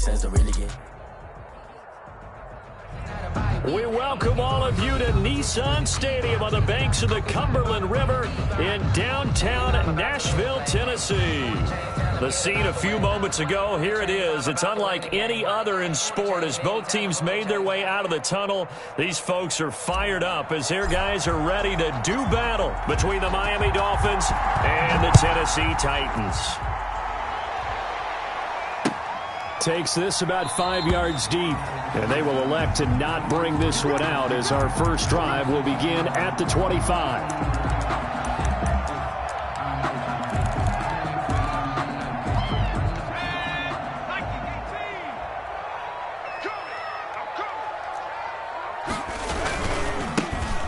sense to really get. We welcome all of you to Nissan Stadium on the banks of the Cumberland River in downtown Nashville, Tennessee. The scene a few moments ago, here it is. It's unlike any other in sport as both teams made their way out of the tunnel. These folks are fired up as their guys are ready to do battle between the Miami Dolphins and the Tennessee Titans. Takes this about 5 yards deep, and they will elect to not bring this one out as our first drive will begin at the 25.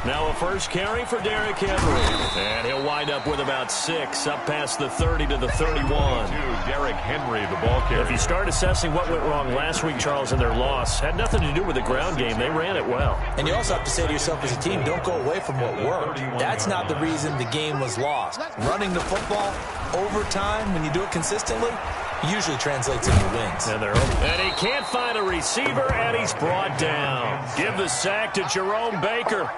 Now a first carry for Derrick Henry. And he'll wind up with about 6, up past the 30 to the 31. Derrick Henry, the ball carrier. If you start assessing what went wrong last week, Charles, in their loss, had nothing to do with the ground game. They ran it well. And you also have to say to yourself as a team, don't go away from what worked. That's not the reason the game was lost. Running the football over time, when you do it consistently, usually translates into wins. And he can't find a receiver, and he's brought down. Give the sack to Jerome Baker.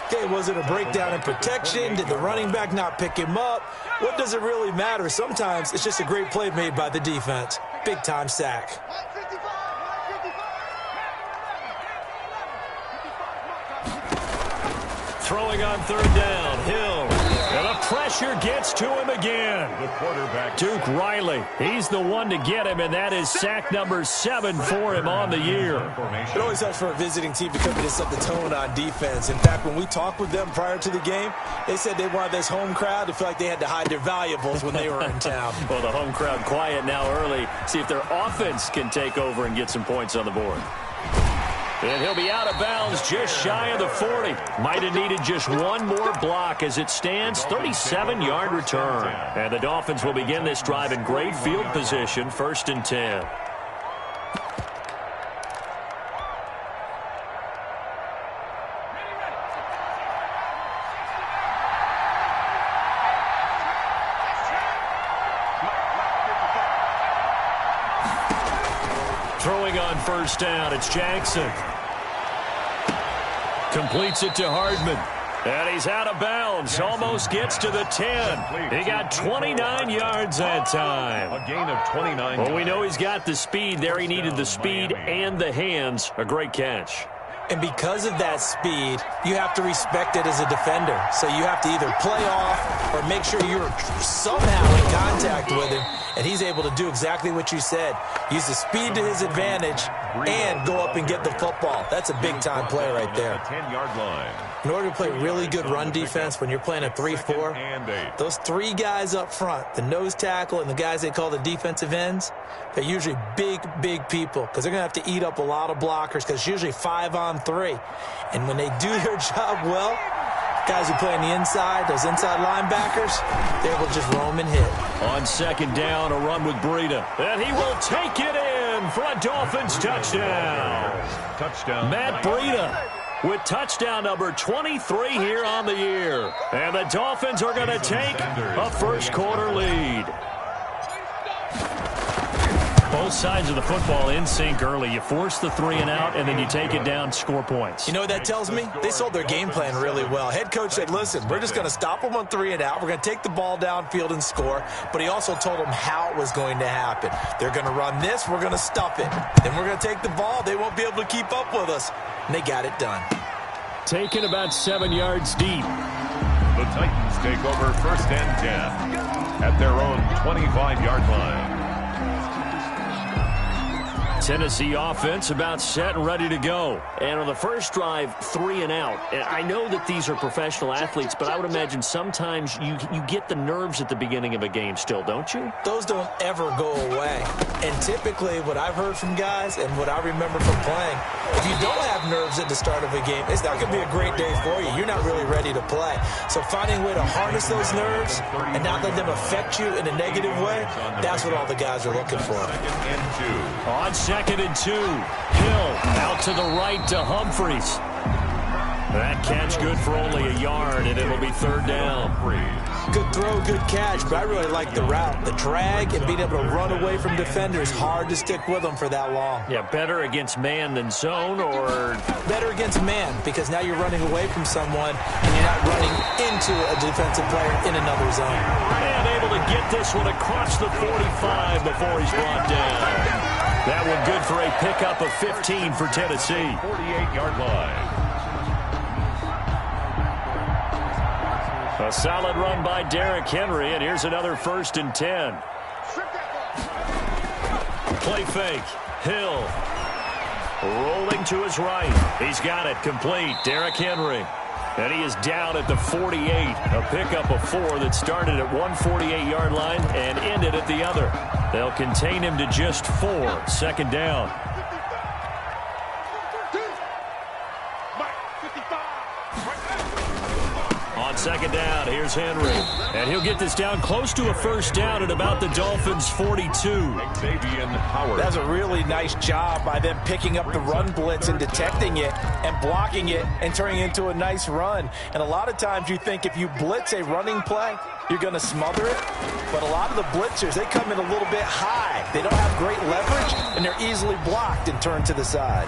Okay, was it a breakdown in protection? Did the running back not pick him up? What does it really matter? Sometimes it's just a great play made by the defense. Big-time sack. Throwing on third down, Hill. And the pressure gets to him again. The quarterback, Duke Riley. He's the one to get him, and that is sack number 7 for him on the year. It always helps for a visiting team to come in and set the tone on defense. In fact, when we talked with them prior to the game, they said they wanted this home crowd to feel like they had to hide their valuables when they were in town. Well, the home crowd quiet now early. See if their offense can take over and get some points on the board. And he'll be out of bounds just shy of the 40. Might have needed just one more block as it stands, 37-yard return. And the Dolphins will begin this drive in great field position, 1st and 10. Throwing on first down, it's Jackson. Completes it to Hardman. And he's out of bounds. Almost gets to the 10. He got 29 yards that time. A gain of 29. Well, we know he's got the speed there. He needed the speed and the hands. A great catch. And because of that speed, you have to respect it as a defender. So you have to either play off or make sure you're somehow in contact with him. And he's able to do exactly what you said. Use the speed to his advantage and go up and get the football. That's a big-time play right there. 10-yard line. In order to play really good run defense when you're playing a 3-4, those 3 guys up front, the nose tackle and the guys they call the defensive ends, they're usually big, big people because they're going to have to eat up a lot of blockers because it's usually 5-on-3. And when they do their job well, guys who play on the inside, those inside linebackers, they will just roam and hit. On second down, a run with Breida. And he will take it in for a Dolphins touchdown. Matt Breida with touchdown number 23 here on the year. And the Dolphins are going to take a first-quarter lead. Both sides of the football in sync early. You force the 3-and-out, and then you take it down, score points. You know what that tells me? They sold their game plan really well. Head coach said, listen, we're just going to stop them on 3-and-out. We're going to take the ball downfield and score. But he also told them how it was going to happen. They're going to run this. We're going to stuff it. Then we're going to take the ball. They won't be able to keep up with us. And they got it done. Taken about 7 yards deep. The Titans take over 1st and 10 at their own 25-yard line. Tennessee offense about set and ready to go. And on the first drive, 3-and-out. And I know that these are professional athletes, but I would imagine sometimes you get the nerves at the beginning of a game still, don't you? Those don't ever go away. And typically what I've heard from guys and what I remember from playing, if you don't have nerves at the start of a game, it's not going to be a great day for you. You're not really ready to play. So finding a way to harness those nerves and not let them affect you in a negative way, that's what all the guys are looking for. On 2nd and 2, Hill out to the right to Humphries. That catch good for only a yard, and it'll be third down. Good throw, good catch, but I really like the route. The drag and being able to run away from defenders, hard to stick with them for that long. Yeah, better against man than zone, or? Better against man, because now you're running away from someone, and you're not running into a defensive player in another zone. And able to get this one across the 45 before he's brought down. That one good for a pickup of 15 for Tennessee. 48-yard line. A solid run by Derrick Henry, and here's another 1st and 10. Play fake. Hill. Rolling to his right. He's got it complete. Derrick Henry. And he is down at the 48. A pickup of 4 that started at one 48-yard line and ended at the other. They'll contain him to just 4. 2nd down. On 2nd down, here's Henry. And he'll get this down close to a 1st down at about the Dolphins' 42. That's a really nice job by them picking up the run blitz and detecting it and blocking it and turning it into a nice run. And a lot of times you think if you blitz a running play, you're going to smother it. But a lot of the blitzers, they come in a little bit high. They don't have great leverage, and they're easily blocked and turned to the side.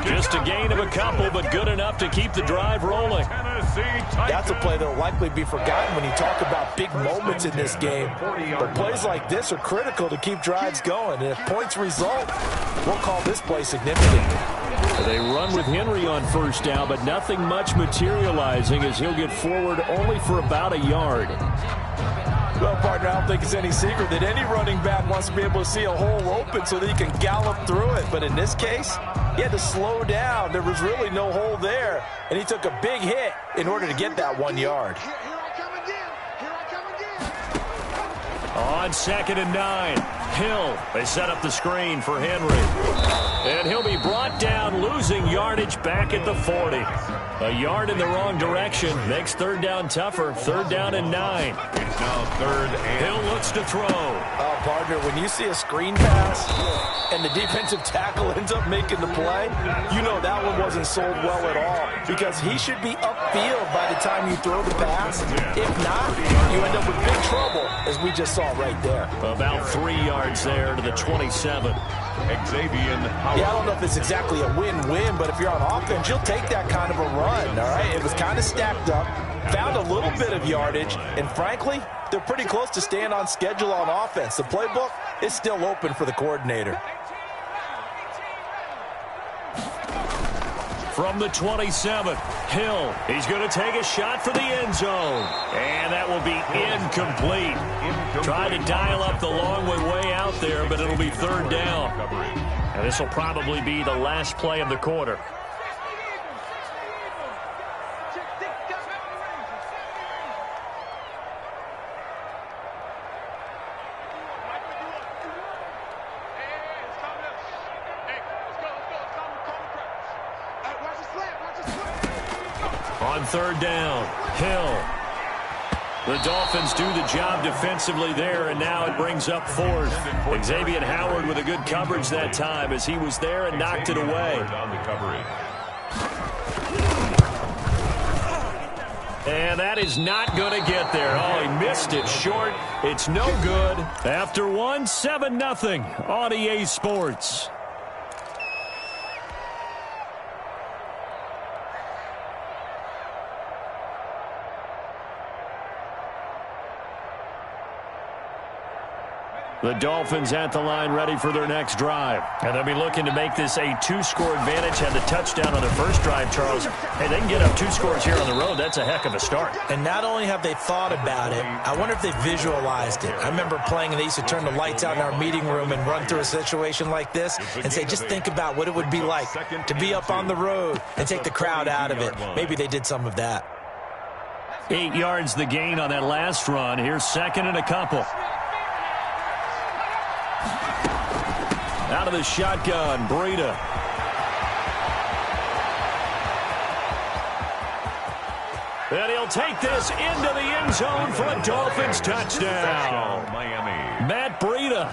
Just a gain of a couple, but good enough to keep the drive rolling. That's a play that will likely be forgotten when you talk about big moments in this game. But plays like this are critical to keep drives going. And if points result, we'll call this play significant. They run with Henry on 1st down, but nothing much materializing as he'll get forward only for about a yard. Well, partner, I don't think it's any secret that any running back wants to be able to see a hole open so that he can gallop through it. But in this case, he had to slow down. There was really no hole there, and he took a big hit in order to get that 1 yard. On 2nd and 9, Hill. They set up the screen for Henry. And he'll be brought down, losing yardage back at the 40. A yard in the wrong direction makes 3rd down tougher. 3rd down and 9. It's now 3rd and... Hill looks to throw. Oh, partner, when you see a screen pass and the defensive tackle ends up making the play, you know that one wasn't sold well at all, because he should be upfield by the time you throw the pass. If not, you end up with big trouble, as we just saw right there. About 3 yards there to the 27. Yeah, I don't know if it's exactly a win-win, but if you're on offense, you'll take that kind of a run, all right? It was kind of stacked up, found a little bit of yardage, and frankly, they're pretty close to staying on schedule on offense. The playbook is still open for the coordinator. From the 27, Hill. He's going to take a shot for the end zone. And that will be incomplete. Tried to dial up the long way out there, but it'll be 3rd down. And this will probably be the last play of the quarter. On 3rd down, Hill. The Dolphins do the job defensively there, and now it brings up 4th. Xavier Howard with a good coverage that time as he was there and knocked it away. And that is not going to get there. Oh, he missed it short. It's no good. After one, 7-0 on EA Sports. The Dolphins at the line ready for their next drive. And they'll be looking to make this a 2-score advantage. Had the touchdown on their first drive, Charles. Hey, they can get up 2 scores here on the road. That's a heck of a start. And not only have they thought about it, I wonder if they visualized it. I remember playing and they used to turn the lights out in our meeting room and run through a situation like this and say, just think about what it would be like to be up on the road and take the crowd out of it. Maybe they did some of that. 8 yards the gain on that last run. Here's 2nd and a couple. Out of the shotgun, Breida. And he'll take this into the end zone for a Dolphins touchdown. Miami. Matt Breida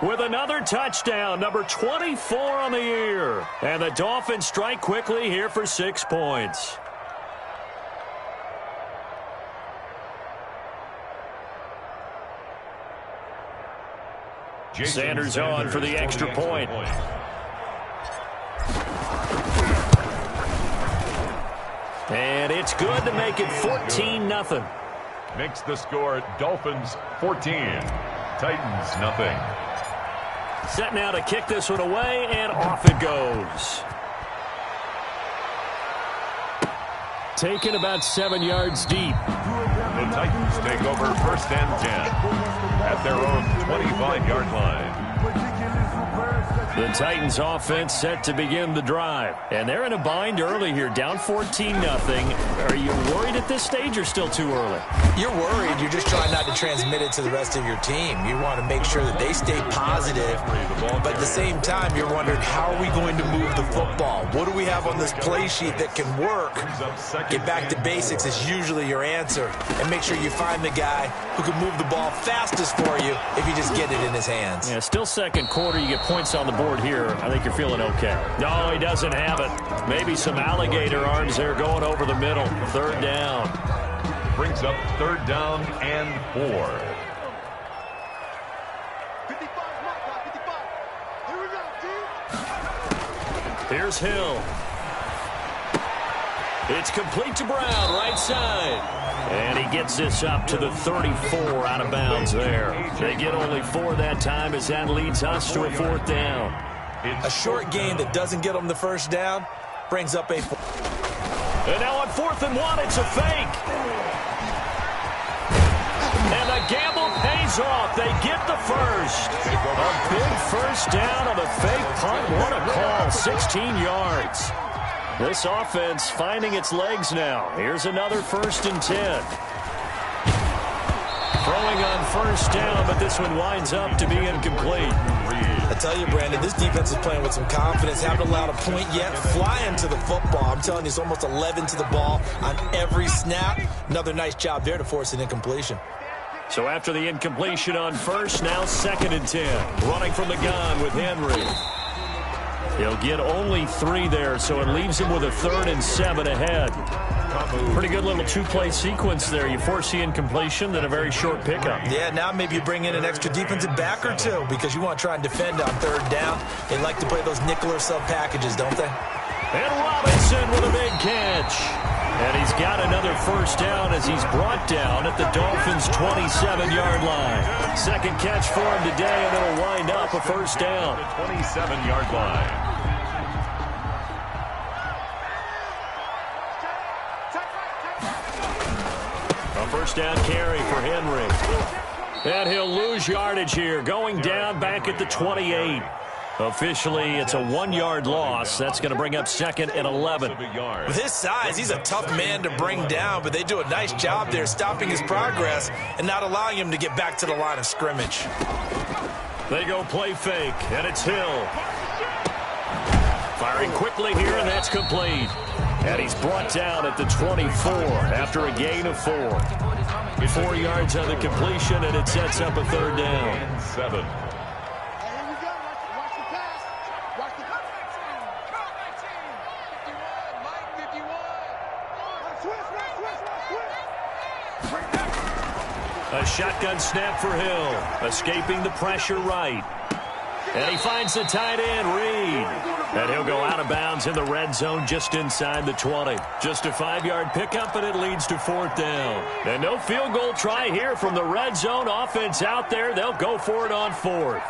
with another touchdown, number 24 on the year. And the Dolphins strike quickly here for 6 points. Sanders on for the extra point. And it's good to make it 14-0. Makes the score Dolphins 14, Titans nothing. Set now to kick this one away, and off it goes. Taken about 7 yards deep. The Titans take over 1st and 10 at their own 25-yard line. The Titans offense set to begin the drive. And they're in a bind early here, down 14-0. Are you worried at this stage or still too early? You're worried. You're just trying not to transmit it to the rest of your team. You want to make sure that they stay positive. But at the same time, you're wondering, how are we going to move the football? What do we have on this play sheet that can work? Get back to basics is usually your answer. And make sure you find the guy who can move the ball fastest for you if you just get it in his hands. Yeah, still second quarter. You get points on the board here. I think you're feeling okay. No, he doesn't have it. Maybe some alligator arms there going over the middle. 3rd down. Brings up 3rd down and 4. 55. Here's Hill. It's complete to Brown, right side. And he gets this up to the 34, out of bounds there. They get only 4 that time as that leads us to a 4th down. A short gain that doesn't get them the 1st down brings up a... And now on 4th and 1, it's a fake. And the gamble pays off. They get the first. A big 1st down on a fake punt. What a call, 16 yards. This offense finding its legs now. Here's another 1st and 10. Throwing on 1st down, but this one winds up to be incomplete. I tell you, Brandon, this defense is playing with some confidence. Haven't allowed a point yet. Flying to the football. I'm telling you, it's almost 11 to the ball on every snap. Another nice job there to force an incompletion. So after the incompletion on 1st, now 2nd and 10. Running from the gun with Henry. He'll get only 3 there, so it leaves him with a 3rd and 7 ahead. Pretty good little 2-play sequence there. You force the incompletion, then a very short pickup. Yeah, now maybe you bring in an extra defensive back or 2 because you want to try and defend on 3rd down. They like to play those nickel or sub packages, don't they? And Robinson with a big catch. And he's got another 1st down as he's brought down at the Dolphins' 27-yard line. 2nd catch for him today, and it'll wind up a 1st down. The 27-yard line. A 1st down carry for Henry. And he'll lose yardage here, going down back at the 28. Officially, it's a 1-yard loss. That's going to bring up 2nd and 11. With his size, he's a tough man to bring down, but they do a nice job there stopping his progress and not allowing him to get back to the line of scrimmage. They go play fake, and it's Hill. Firing quickly here, and that's complete. And he's brought down at the 24 after a gain of 4. 4 yards on the completion, and it sets up a 3rd down. And 7. A shotgun snap for Hill, escaping the pressure right. And he finds the tight end, Reed. And he'll go out of bounds in the red zone just inside the 20. Just a 5-yard pickup, and it leads to 4th down. And no field goal try here from the red zone offense out there. They'll go for it on 4th.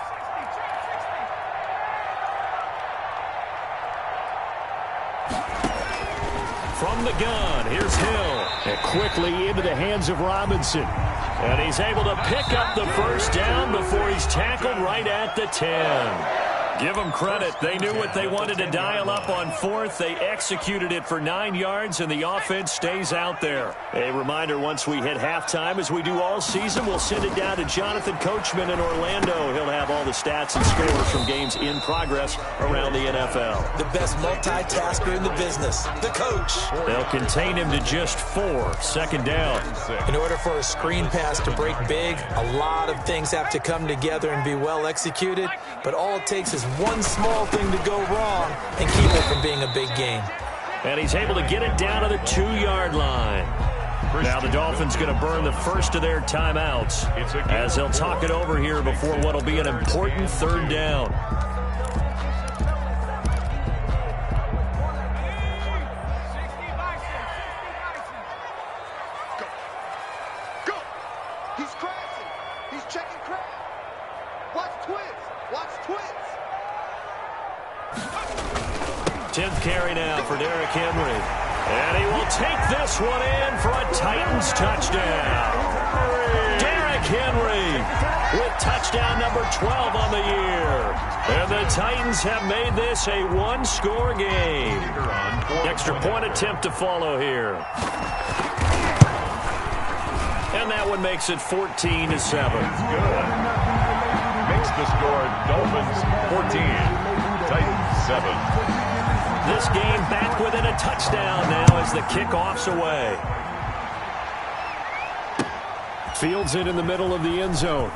From the gun, here's Hill. And quickly into the hands of Robinson. And he's able to pick up the 1st down before he's tackled right at the 10. Give them credit. They knew what they wanted to dial up on fourth. They executed it for 9 yards, and the offense stays out there. A reminder, once we hit halftime, as we do all season, we'll send it down to Jonathan Coachman in Orlando. He'll have all the stats and scores from games in progress around the NFL. The best multitasker in the business, the coach. They'll contain him to just 4. Second down. In order for a screen pass to break big, a lot of things have to come together and be well executed, but all it takes is one small thing to go wrong and keep it from being a big game. And he's able to get it down to the 2-yard line. Now the Dolphins going to burn the first of their timeouts as they'll talk it over here before what will be an important third down. Go! He's crashing. He's checking crash. Watch twins. Watch twins. 10th carry now for Derrick Henry. And he will take this one in for a Titans touchdown. Derrick Henry with touchdown number 12 on the year. And the Titans have made this a one-score game. Extra point attempt to follow here. And that one makes it 14-7. Good. Makes the score Dolphins 14, Titans 7. This game back within a touchdown now as the kickoff's away. Fields it in the middle of the end zone.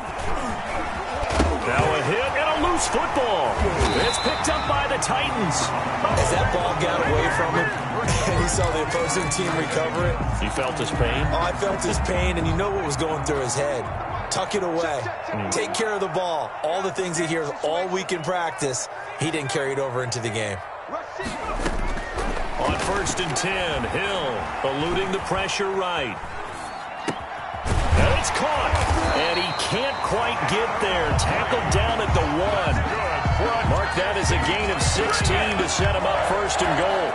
Now a hit and a loose football. It's picked up by the Titans. As that ball got away from him, and he saw the opposing team recover it. You felt his pain? Oh, I felt his pain, and you know what was going through his head. Tuck it away. Take care of the ball. All the things he hears all week in practice, he didn't carry it over into the game. On 1st and 10, Hill eluding the pressure right. And it's caught. And he can't quite get there. Tackled down at the 1. Mark that as a gain of 16 to set him up 1st and goal.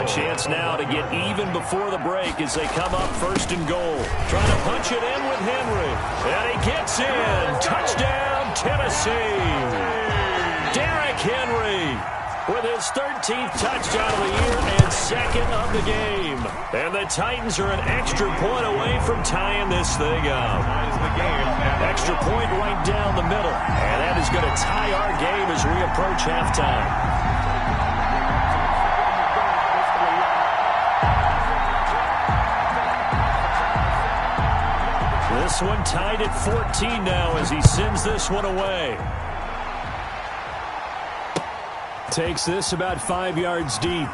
A chance now to get even before the break as they come up 1st and goal. Trying to punch it in with Henry. And he gets in. Touchdown, Tennessee. Derrick Henry with his 13th touchdown of the year and 2nd of the game. And the Titans are an extra point away from tying this thing up. Extra point right down the middle. And that is going to tie our game as we approach halftime. This one tied at 14 now as he sends this one away. Takes this about 5 yards deep.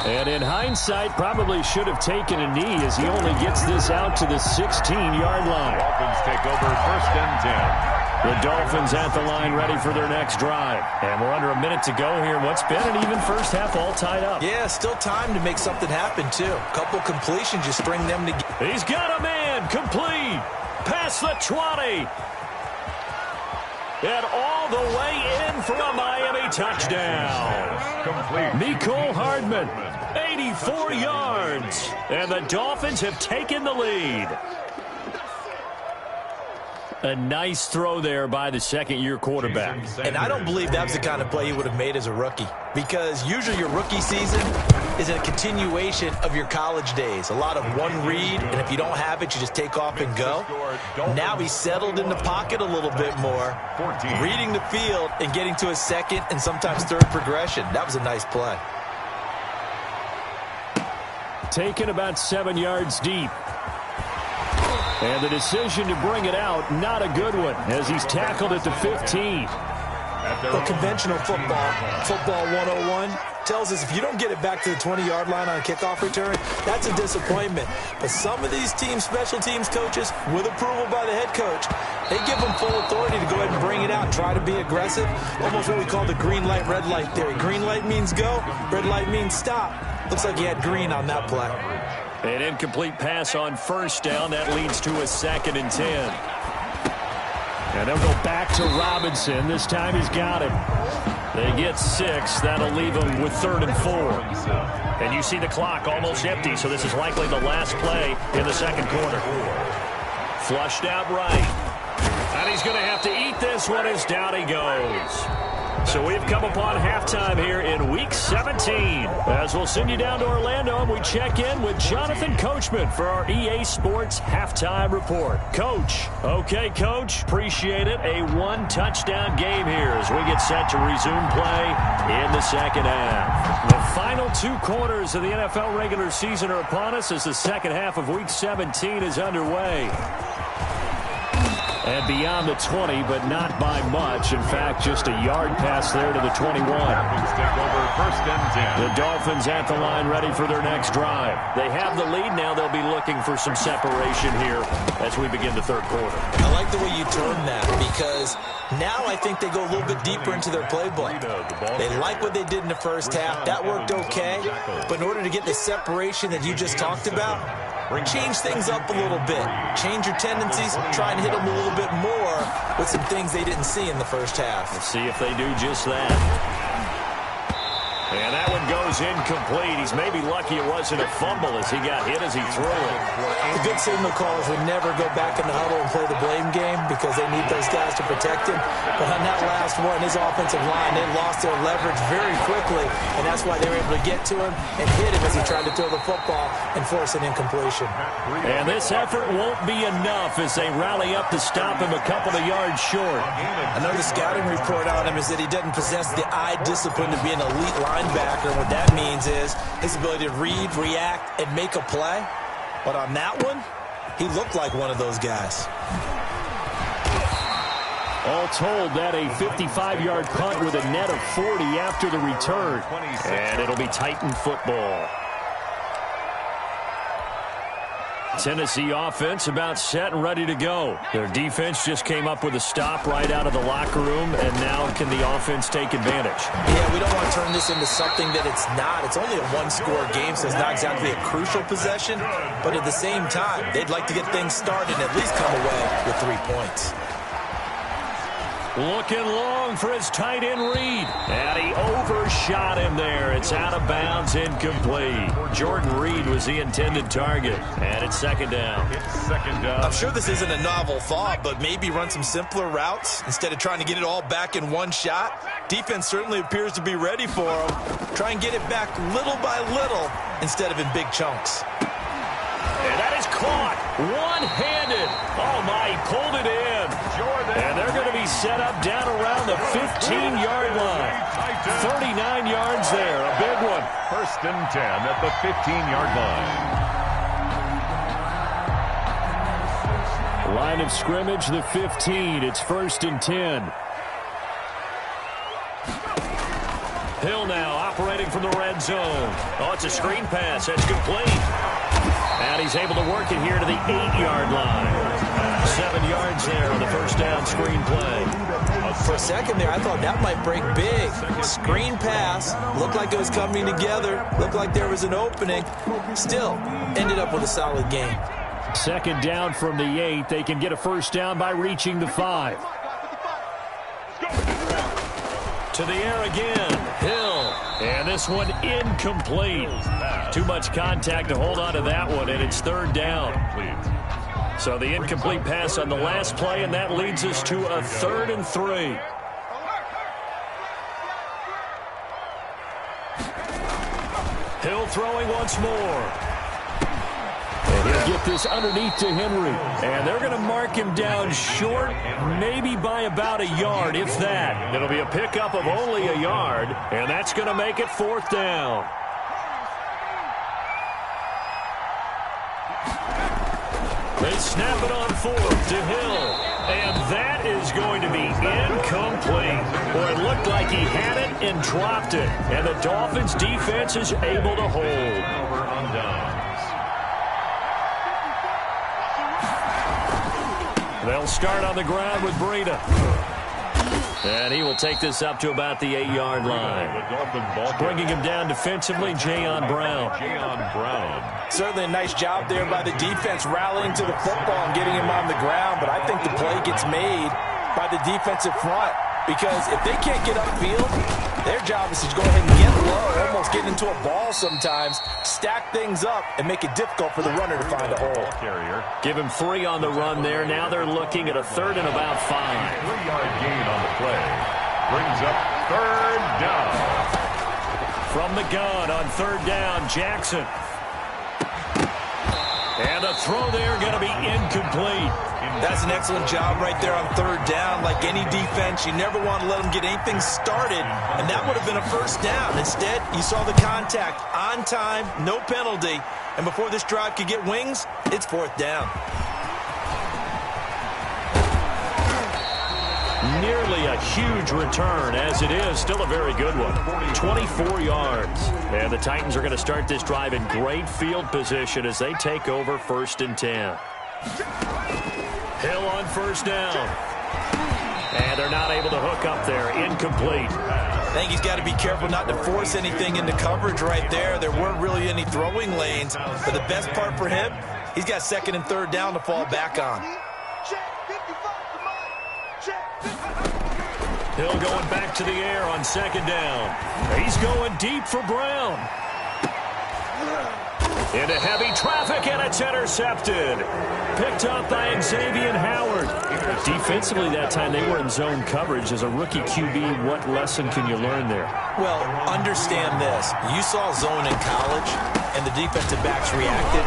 And in hindsight, probably should have taken a knee as he only gets this out to the 16-yard line. Dolphins take over 1st and 10. The Dolphins at the line ready for their next drive. And we're under a minute to go here. What's been an even first half all tied up. Yeah, still time to make something happen, too. A couple completions, just string them together. He's got a man complete. Past the 20. And all the way in for a Miami touchdown. Complete. Mecole Hardman, 84 yards. And the Dolphins have taken the lead. A nice throw there by the second-year quarterback. And I don't believe that was the kind of play he would have made as a rookie. Because usually your rookie season is a continuation of your college days. A lot of one read, and if you don't have it, you just take off and go. Now he's settled in the pocket a little bit more, reading the field and getting to a second and sometimes third progression. That was a nice play. Taken about 7 yards deep. And the decision to bring it out, not a good one, as he's tackled at the 15. But conventional football 101, tells us if you don't get it back to the 20-yard line on a kickoff return, that's a disappointment. But some of these special teams coaches, with approval by the head coach, they give them full authority to go ahead and bring it out and try to be aggressive. Almost what we call the green light, red light theory. Green light means go, red light means stop. Looks like he had green on that play. An incomplete pass on 1st down. That leads to a 2nd and 10. And they'll go back to Robinson. This time he's got him. They get 6. That'll leave them with 3rd and 4. And you see the clock almost empty, so this is likely the last play in the second quarter. Flushed out right. And he's going to have to eat this one as down he goes. So we've come upon halftime here in Week 17. As we'll send you down to Orlando, and we check in with Jonathan Coachman for our EA Sports Halftime Report. Coach. Okay, Coach. Appreciate it. A one-touchdown game here as we get set to resume play in the second half. The final 2 quarters of the NFL regular season are upon us as the second half of Week 17 is underway. And beyond the 20, but not by much. In fact, just a yard pass there to the 21. Take over first and 10. The Dolphins at the line ready for their next drive. They have the lead now. They'll be looking for some separation here as we begin the third quarter. I like the way you term that because now I think they go a little bit deeper into their playbook. They like what they did in the first half. That worked okay. But in order to get the separation that you just talked about, change things up a little bit. Change your tendencies. Try and hit them a little bit more with some things they didn't see in the first half. Let's see if they do just that. And that one goes incomplete. He's maybe lucky it wasn't a fumble as he got hit as he threw it. The good signal callers would never go back in the huddle and play the blame game because they need those guys to protect him. But on that last one, his offensive line, they lost their leverage very quickly, and that's why they were able to get to him and hit him as he tried to throw the football and force an incompletion. And this effort won't be enough as they rally up to stop him a couple of yards short. Another scouting report on him is that he doesn't possess the eye discipline to be an elite linebacker. What that means is his ability to read, react, and make a play. But on that one, he looked like one of those guys. All told, that a 55-yard punt with a net of 40 after the return. And it'll be Titan football. Tennessee offense about set and ready to go. Their defense just came up with a stop right out of the locker room, and now can the offense take advantage? Yeah, we don't want to turn this into something that it's not. It's only a one-score game, so it's not exactly a crucial possession. But at the same time, they'd like to get things started and at least come away with 3 points. Looking long for his tight end Reed. And he overshot him there. It's out of bounds, incomplete. Jordan Reed was the intended target. And it's second down. I'm sure this isn't a novel thought, but maybe run some simpler routes instead of trying to get it all back in one shot. Defense certainly appears to be ready for him. Try and get it back little by little instead of in big chunks. And that is caught one-handed. Oh, my, he pulled it in. And they're going to be set up down around the 15-yard line. 39 yards there, a big one. First and 10 at the 15-yard line. Line of scrimmage, the 15. It's first and 10. Hill now operating from the red zone. Oh, it's a screen pass. That's complete. And he's able to work it here to the 8-yard line. 7 yards there on the first down screen play. For a second there, I thought that might break big. Screen pass. Looked like it was coming together. Looked like there was an opening. Still, ended up with a solid game. Second down from the 8. They can get a first down by reaching the 5. To the air again. Hill. And this one incomplete. Too much contact to hold on to that one, and it's third down. So the incomplete pass on the last play, and that leads us to a 3rd and 3. Hill throwing once more. And he'll get this underneath to Henry. And they're going to mark him down short, maybe by about a yard, if that. It'll be a pickup of only a yard, and that's going to make it 4th down. They snap it on 4th to Hill. And that is going to be incomplete. Boy, it looked like he had it and dropped it. And the Dolphins' defense is able to hold. Over on downs. They'll start on the ground with Breida. And he will take this up to about the 8-yard line. Bringing him down defensively, Jayon Brown. Certainly a nice job there by the defense rallying to the football and getting him on the ground. But I think the play gets made by the defensive front. because if they can't get upfield, their job is to go ahead and get low, almost get into a ball sometimes, stack things up, and make it difficult for the runner to find a hole. Give him 3 on the run there. Now they're looking at a 3rd and about 5. 3-yard gain on the play. Brings up 3rd down. From the gun on 3rd down, Jackson. And the throw there going to be incomplete. That's an excellent job right there on 3rd down. Like any defense, you never want to let them get anything started, and that would have been a 1st down. Instead, you saw the contact on time, no penalty, and before this drive could get wings, it's 4th down. Nearly a huge return, as it is still a very good one. 24 yards. And the Titans are going to start this drive in great field position as they take over 1st and 10. Hill on 1st down. And they're not able to hook up there. Incomplete. I think he's got to be careful not to force anything into coverage right there. There weren't really any throwing lanes. But the best part for him, he's got 2nd and 3rd down to fall back on. Hill going back to the air on 2nd down. He's going deep for Brown. Into heavy traffic, and it's intercepted. Picked up by Xavier Howard. Defensively that time, they were in zone coverage. As a rookie QB, what lesson can you learn there? Well, understand this. You saw zone in college, and the defensive backs reacted,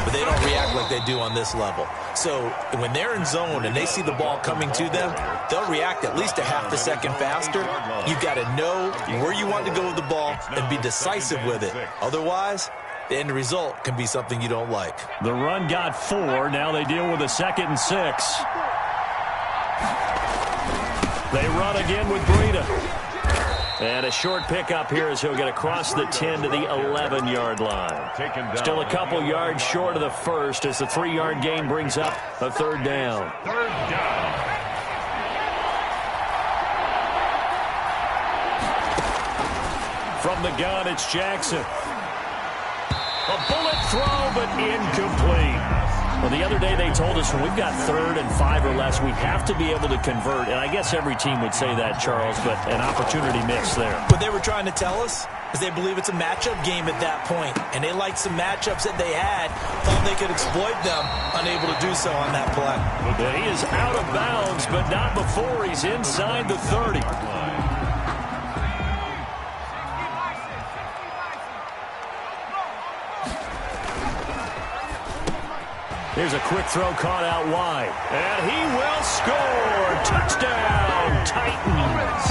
but they don't react like they do on this level. So when they're in zone and they see the ball coming to them, they'll react at least a half a second faster. You've got to know where you want to go with the ball and be decisive with it. Otherwise, the end result can be something you don't like. The run got 4. Now they deal with a 2nd and 6. They run again with Breida. And a short pickup here as he'll get across the 10 to the 11-yard line. Still a couple yards short of the 1st as the 3-yard gain brings up a 3rd down. 3rd down. From the gun, it's Jackson. A bullet throw, but incomplete. Well, the other day they told us when we've got 3rd and 5 or less, we have to be able to convert. And I guess every team would say that, Charles, but an opportunity missed there. What they were trying to tell us is they believe it's a matchup game at that point. And they liked some matchups that they had, thought they could exploit them, unable to do so on that play. Yeah, he is out of bounds, but not before he's inside the 30. Here's a quick throw caught out wide. And he will score. Touchdown, Titans.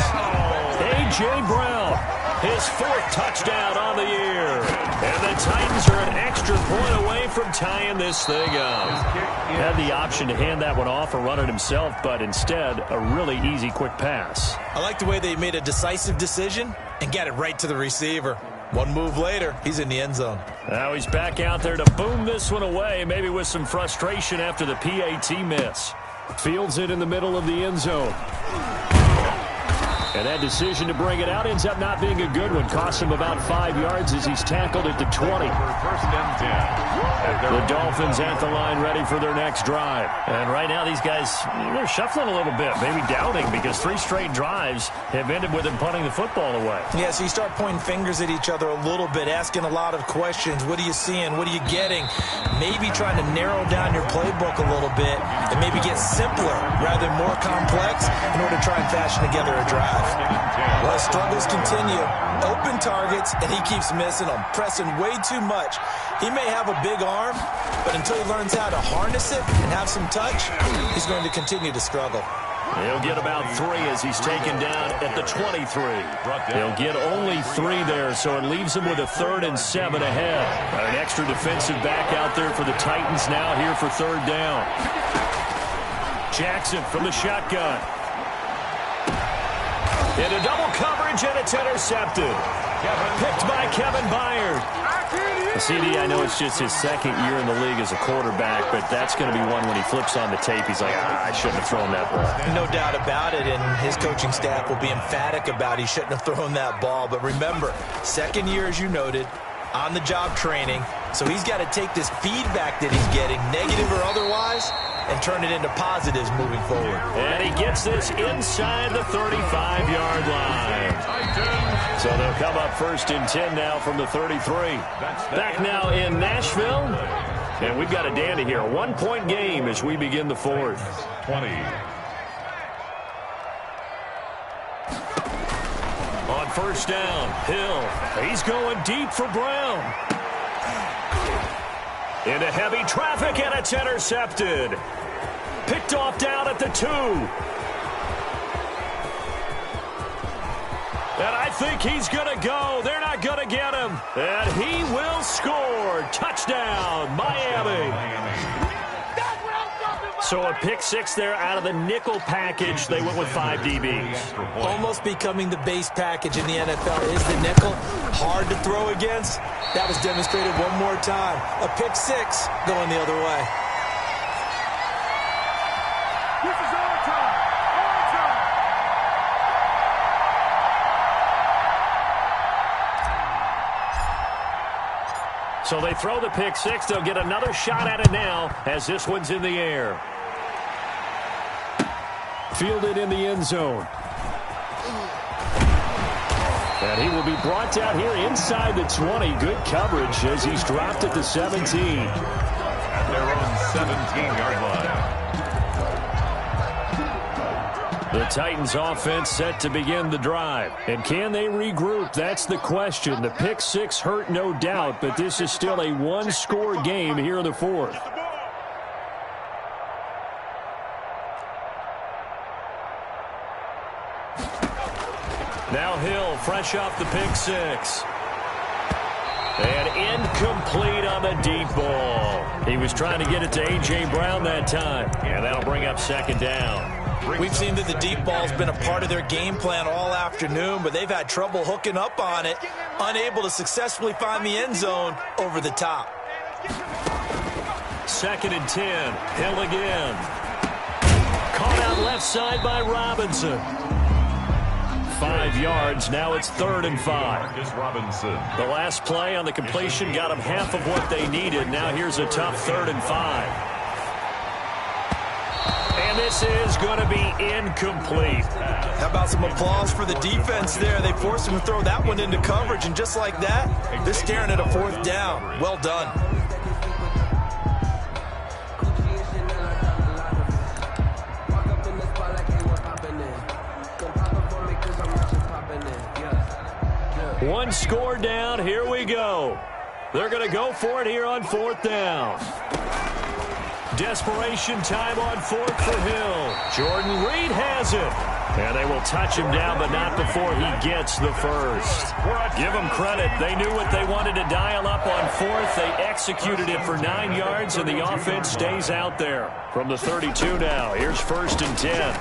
A.J. Brown, his 4th touchdown on the year. And the Titans are an extra point away from tying this thing up. Had the option to hand that one off or run it himself, but instead, a really easy quick pass. I like the way they made a decisive decision and got it right to the receiver. One move later, he's in the end zone. Now he's back out there to boom this one away, maybe with some frustration after the PAT miss. Fields it in the middle of the end zone. And that decision to bring it out ends up not being a good one. Costs him about 5 yards as he's tackled at the 20. 1st and 10. The Dolphins at the line ready for their next drive. And right now these guys, they're shuffling a little bit, maybe doubting, because 3 straight drives have ended with them punting the football away. Yeah, so you start pointing fingers at each other a little bit, asking a lot of questions. What are you seeing? What are you getting? Maybe trying to narrow down your playbook a little bit and maybe get simpler rather than more complex in order to try and fashion together a drive. Well, struggles continue. Open targets, and he keeps missing them, pressing way too much. He may have a big arm, but until he learns how to harness it and have some touch, he's going to continue to struggle. He'll get about 3 as he's taken down at the 23. He'll get only 3 there, so it leaves him with a 3rd and 7 ahead. An extra defensive back out there for the Titans now here for 3rd down. Jackson from the shotgun. Into double coverage, and it's intercepted. Picked by Kevin Byard. CD, I know it's just his 2nd year in the league as a quarterback, but that's going to be one when he flips on the tape, he's like, I shouldn't have thrown that ball. No doubt about it, and his coaching staff will be emphatic about he shouldn't have thrown that ball. But remember, 2nd year, as you noted, on-the-job training, so he's got to take this feedback that he's getting, negative or otherwise, and turn it into positives moving forward. And he gets this inside the 35-yard line. So they'll come up 1st and 10 now from the 33. Back now in Nashville. And we've got a dandy here. 1-point game as we begin the 4th. 20. On 1st down, Hill. He's going deep for Brown. Into heavy traffic, and it's intercepted. Picked off down at the 2. And I think he's going to go. They're not going to get him. And he will score. Touchdown, Miami. So a pick 6 there out of the nickel package. They went with 5 DBs. Almost becoming the base package in the NFL is the nickel. Hard to throw against. That was demonstrated one more time. A pick 6 going the other way. This is our time. Our time. So they throw the pick 6. They'll get another shot at it now as this one's in the air. Fielded in the end zone. And he will be brought down here inside the 20. Good coverage as he's dropped at the 17. At their own 17-yard line. The Titans offense set to begin the drive. And can they regroup? That's the question. The pick 6 hurt, no doubt, but this is still a one-score game here in the 4th. Now Hill, fresh off the pick 6. And incomplete on the deep ball. He was trying to get it to A.J. Brown that time. And that'll bring up 2nd down. We've seen that the deep ball's been a part of their game plan all afternoon, but they've had trouble hooking up on it, unable to successfully find the end zone over the top. 2nd and 10. Hill again. Caught out left side by Robinson. 5 yards. Now it's 3rd and 5. Marcus Robinson. The last play on the completion got them half of what they needed. Now here's a tough 3rd and 5. And this is going to be incomplete. How about some applause for the defense there? They forced him to throw that one into coverage, and just like that, they're staring at a 4th down. Well done. One score down. Here we go. They're going to go for it here on 4th down. Desperation time on 4th for Hill. Jordan Reed has it. And they will touch him down, but not before he gets the first. Give them credit. They knew what they wanted to dial up on 4th. They executed it for 9 yards, and the offense stays out there. From the 32 now, here's 1st and 10.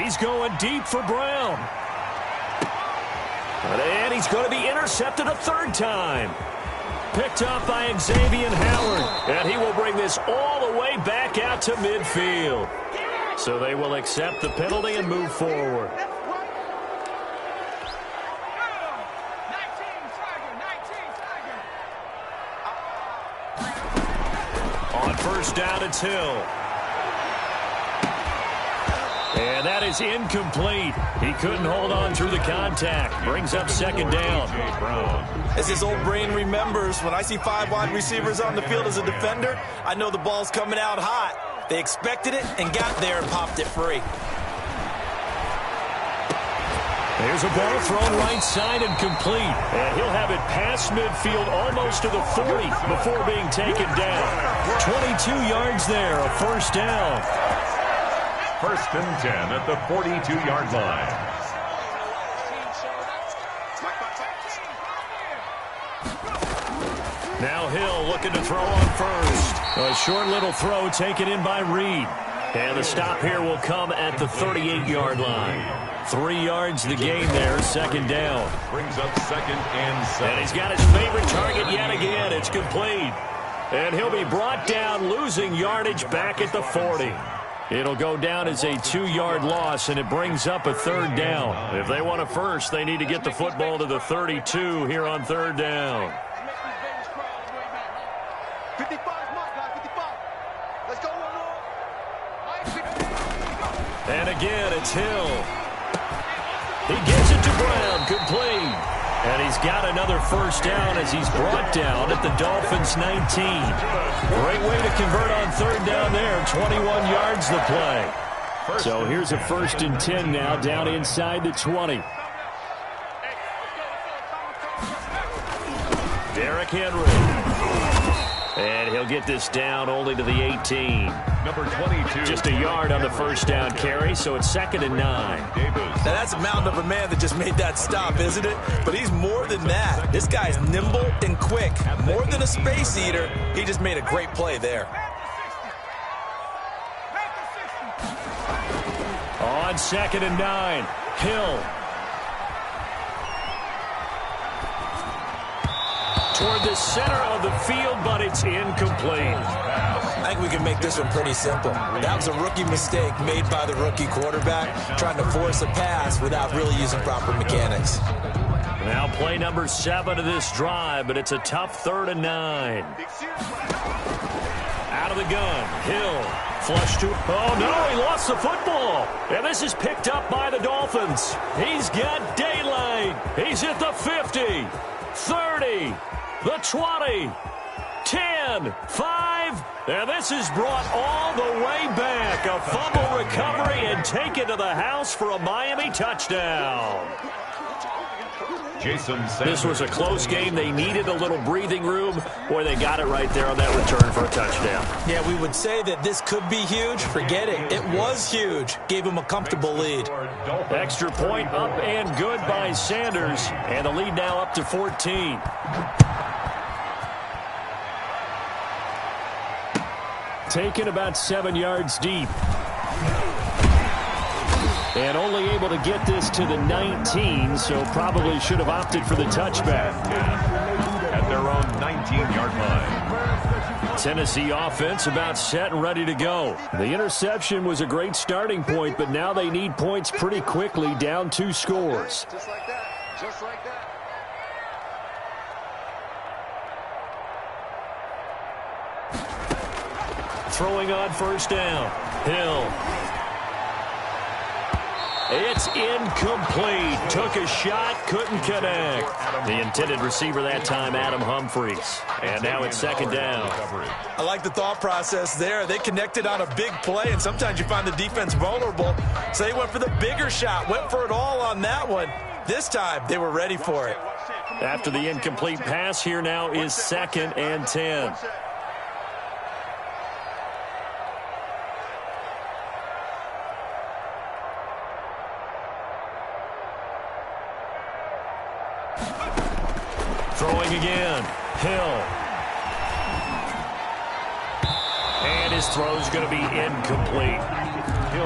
He's going deep for Brown. And he's going to be intercepted a 3rd time. Picked up by Xavier Howard. And he will bring this all the way back out to midfield. So they will accept the penalty and move forward. On 1st down, it's Hill. And that is incomplete. He couldn't hold on through the contact. Brings up 2nd down. As his old brain remembers, when I see 5 wide receivers on the field as a defender, I know the ball's coming out hot. They expected it and got there and popped it free. There's a ball thrown right side and complete. And he'll have it past midfield almost to the 40 before being taken down. 22 yards there, a 1st down. 1st and 10 at the 42-yard line. Now Hill looking to throw on 1st. A short little throw taken in by Reed. And the stop here will come at the 38-yard line. 3 yards the gain there, 2nd down. Brings up 2nd and 7. And he's got his favorite target yet again. It's complete. And he'll be brought down, losing yardage back at the 40. It'll go down as a 2-yard loss, and it brings up a 3rd down. If they want a first, they need to get the football to the 32 here on 3rd down. 55 must And again, it's Hill. He gets it to Brown, complete. And he's got another first down as he's brought down at the Dolphins' 19. Great way to convert on third down there. 21 yards the play. So here's a 1st and 10 now, down inside the 20. Derrick Henry. And he'll get this down only to the 18. Number 22. Just a yard on the first down carry, so it's 2nd and 9. Now that's a mountain of a man that just made that stop, isn't it? But he's more than that. This guy's nimble and quick. More than a space eater, he just made a great play there. On 2nd and 9, Hill. Toward the center of the field, but it's incomplete. I think we can make this one pretty simple. That was a rookie mistake made by the rookie quarterback, trying to force a pass without really using proper mechanics. Now play number 7 of this drive, but it's a tough 3rd and 9. Out of the gun, Hill. Flush to, oh no, he lost the football. And this is picked up by the Dolphins. He's got daylight. He's at the 50, 30, the 20, 10, 5, and this is brought all the way back. A fumble recovery and taken to the house for a Miami touchdown. This was a close game. They needed a little breathing room. Boy, they got it right there on that return for a touchdown. Yeah, we would say that this could be huge. Forget it. It was huge. Gave him a comfortable lead. Extra point up and good by Sanders. And the lead now up to 14. Taken about 7 yards deep. And only able to get this to the 19, so probably should have opted for the touchback. At their own 19-yard line. Tennessee offense about set and ready to go. The interception was a great starting point, but now they need points pretty quickly, down 2 scores. Just like that. Just like that. Throwing on first down. Hill. It's incomplete. Took a shot, couldn't connect. The intended receiver that time, Adam Humphries. And now it's 2nd down. I like the thought process there. They connected on a big play, and sometimes you find the defense vulnerable. So they went for the bigger shot, went for it all on that one. This time, they were ready for it. After the incomplete pass, here now is 2nd and 10. Throwing again. Hill. And his throw's going to be incomplete.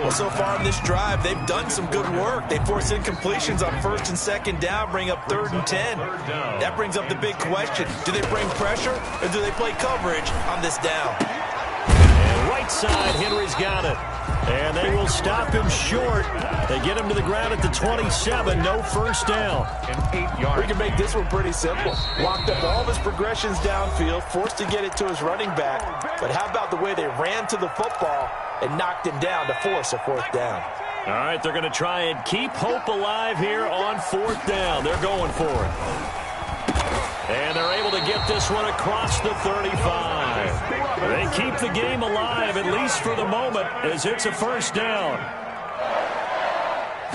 Well, so far in this drive, they've done some good work. They force incompletions on 1st and 2nd down, bring up 3rd and 10. That brings up the big question. Do they bring pressure or do they play coverage on this down? And right side, Henry's got it. And they will stop him short. They get him to the ground at the 27. No first down. And 8 yards. We can make this one pretty simple. Locked up all of his progressions downfield, forced to get it to his running back. But how about the way they ran to the football and knocked him down to force a 4th down? All right, they're going to try and keep hope alive here on 4th down. They're going for it. And they're able to get this one across the 35. They keep the game alive, at least for the moment, as it's a 1st down.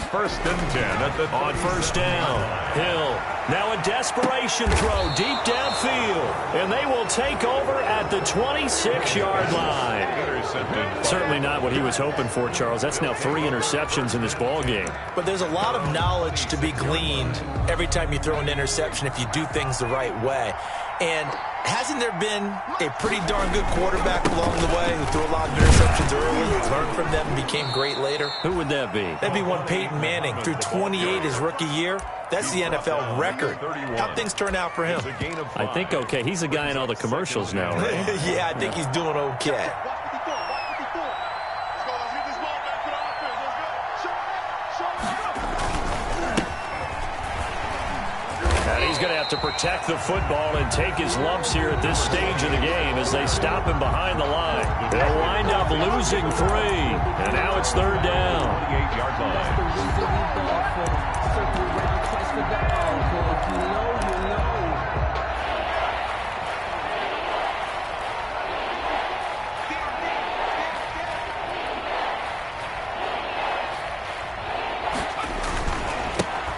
1st and 10 at the on 1st down. Hill. Now a desperation throw deep downfield. And they will take over at the 26-yard line. Certainly not what he was hoping for, Charles. That's now 3 interceptions in this ball game. But there's a lot of knowledge to be gleaned every time you throw an interception if you do things the right way. And hasn't there been a pretty darn good quarterback along the way who threw a lot of interceptions early, learned from them, and became great later? Who would that be? That'd be one Peyton Manning. Threw 28 his rookie year. That's the NFL record. How'd things turn out for him? I think okay. He's a guy in all the commercials now, right? Yeah, I think he's doing okay. And he's going to have to protect the football and take his lumps here at this stage of the game as they stop him behind the line. They'll wind up losing 3. And now it's 3rd down. for circle around, twice for the encore. If you know, you know.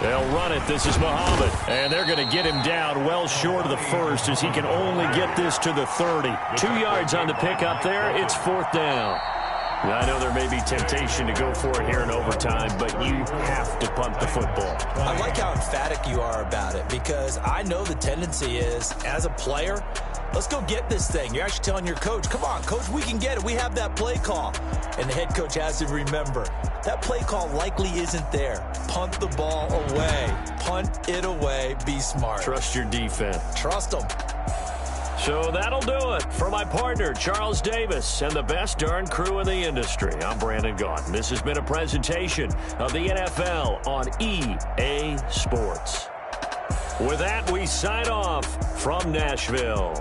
They'll run it. This is Muhammad. And they're going to get him down well short of the first as he can only get this to the 30. 2 yards on the pickup there. It's 4th down. I know there may be temptation to go for it here in overtime, but you have to punt the football. I like how emphatic you are about it because I know the tendency is, as a player, let's go get this thing. You're actually telling your coach, come on, coach, we can get it. We have that play call. And the head coach has to remember, that play call likely isn't there. Punt the ball away. Punt it away. Be smart. Trust your defense. Trust them. So that'll do it for my partner, Charles Davis, and the best darn crew in the industry. I'm Brandon Gaughan. This has been a presentation of the NFL on EA Sports. With that, we sign off from Nashville.